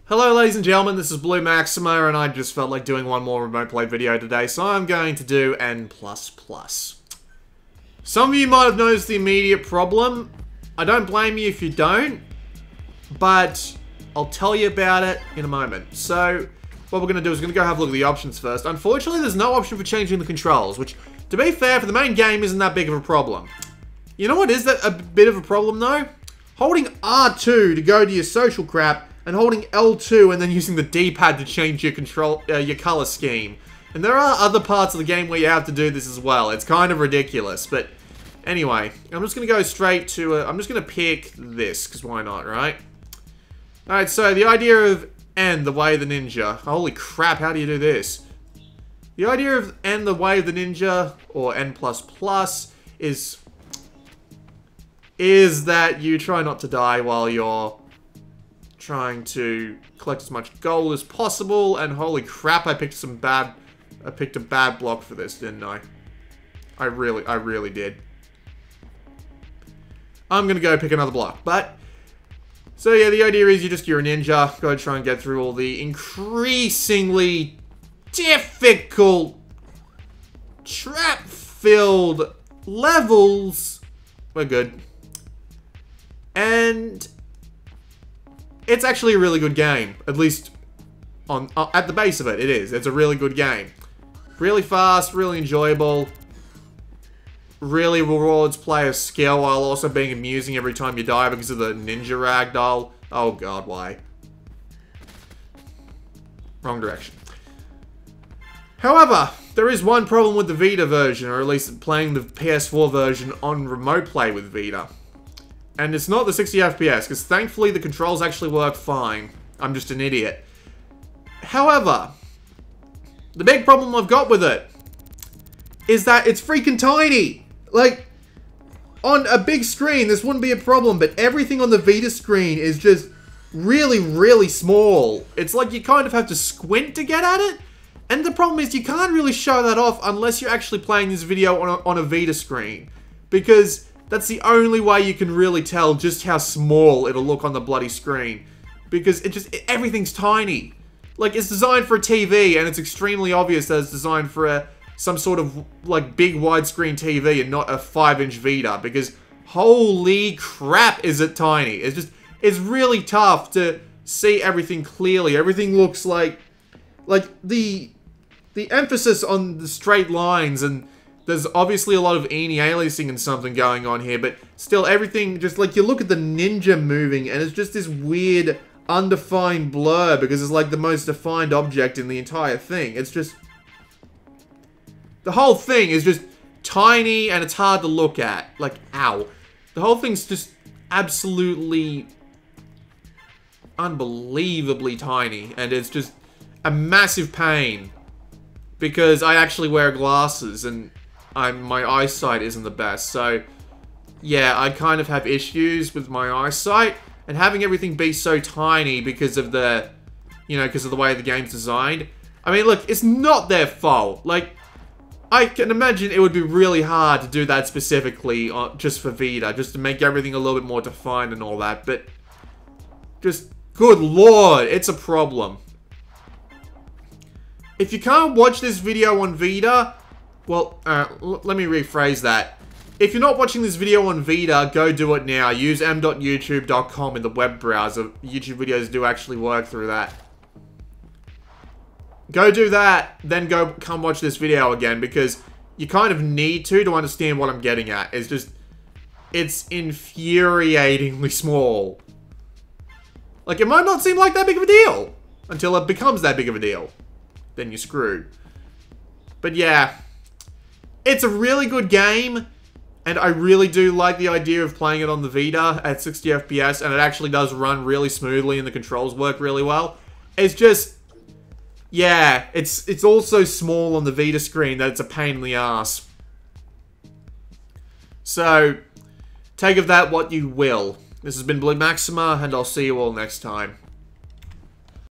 Hello ladies and gentlemen, this is Blue Maxima, and I just felt like doing one more remote play video today, so I'm going to do N++. Some of you might have noticed the immediate problem. I don't blame you if you don't, but I'll tell you about it in a moment. So, what we're going to do is we're going to go have a look at the options first. Unfortunately, there's no option for changing the controls, which, to be fair, for the main game isn't that big of a problem. You know what is that a bit of a problem though? Holding R2 to go to your social crap, and holding L2 and then using the D-pad to change your your color scheme. And there are other parts of the game where you have to do this as well. It's kind of ridiculous, but anyway, I'm just going to go straight to, I'm just going to pick this, because why not, right? Alright, so the idea of N, the way of the ninja. Holy crap, how do you do this? The idea of N, the way of the ninja, or N++, is that you try not to die while you're trying to collect as much gold as possible, and holy crap, I picked a bad block for this, didn't I? I really did. I'm gonna go pick another block, but so yeah, the idea is you're a ninja, go try and get through all the increasingly difficult trap-filled levels. We're good. And it's actually a really good game, at least at the base of it, it is. It's a really good game. Really fast, really enjoyable. Really rewards player skill while also being amusing every time you die because of the ninja ragdoll. Oh god, why? Wrong direction. However, there is one problem with the Vita version, or at least playing the PS4 version on remote play with Vita. And it's not the 60 FPS, because thankfully the controls actually work fine. I'm just an idiot. However, the big problem I've got with it is that it's freaking tiny. Like, on a big screen, this wouldn't be a problem, but everything on the Vita screen is just really, really small. It's like you kind of have to squint to get at it. And the problem is you can't really show that off unless you're actually playing this video on a Vita screen. Because that's the only way you can really tell just how small it'll look on the bloody screen. Because everything's tiny. Like, it's designed for a TV, and it's extremely obvious that it's designed for some sort of, like, big widescreen TV and not a 5-inch Vita. Because, holy crap, is it tiny. It's really tough to see everything clearly. Everything looks like the emphasis on the straight lines, and there's obviously a lot of anti-aliasing and something going on here, but still everything, just like you look at the ninja moving and it's just this weird undefined blur because it's like the most defined object in the entire thing. It's just, the whole thing is just tiny and it's hard to look at. Like, ow. The whole thing's just absolutely unbelievably tiny, and it's just a massive pain because I actually wear glasses and my eyesight isn't the best, so yeah, I kind of have issues with my eyesight, and having everything be so tiny because of the, because of the way the game's designed. I mean, look, it's not their fault. Like, I can imagine it would be really hard to do that specifically just for Vita, just to make everything a little bit more defined and all that, but just, good lord, it's a problem. If you can't watch this video on Vita, well, let me rephrase that. If you're not watching this video on Vita, go do it now. Use m.youtube.com in the web browser. YouTube videos do actually work through that. Go do that, then come watch this video again, because you kind of need to understand what I'm getting at. It's infuriatingly small. Like, it might not seem like that big of a deal until it becomes that big of a deal. Then you're screwed. But yeah, it's a really good game, and I really do like the idea of playing it on the Vita at 60 FPS, and it actually does run really smoothly and the controls work really well. It's just, yeah, it's also small on the Vita screen that it's a pain in the ass. So, take of that what you will. This has been Blue Maxima, and I'll see you all next time.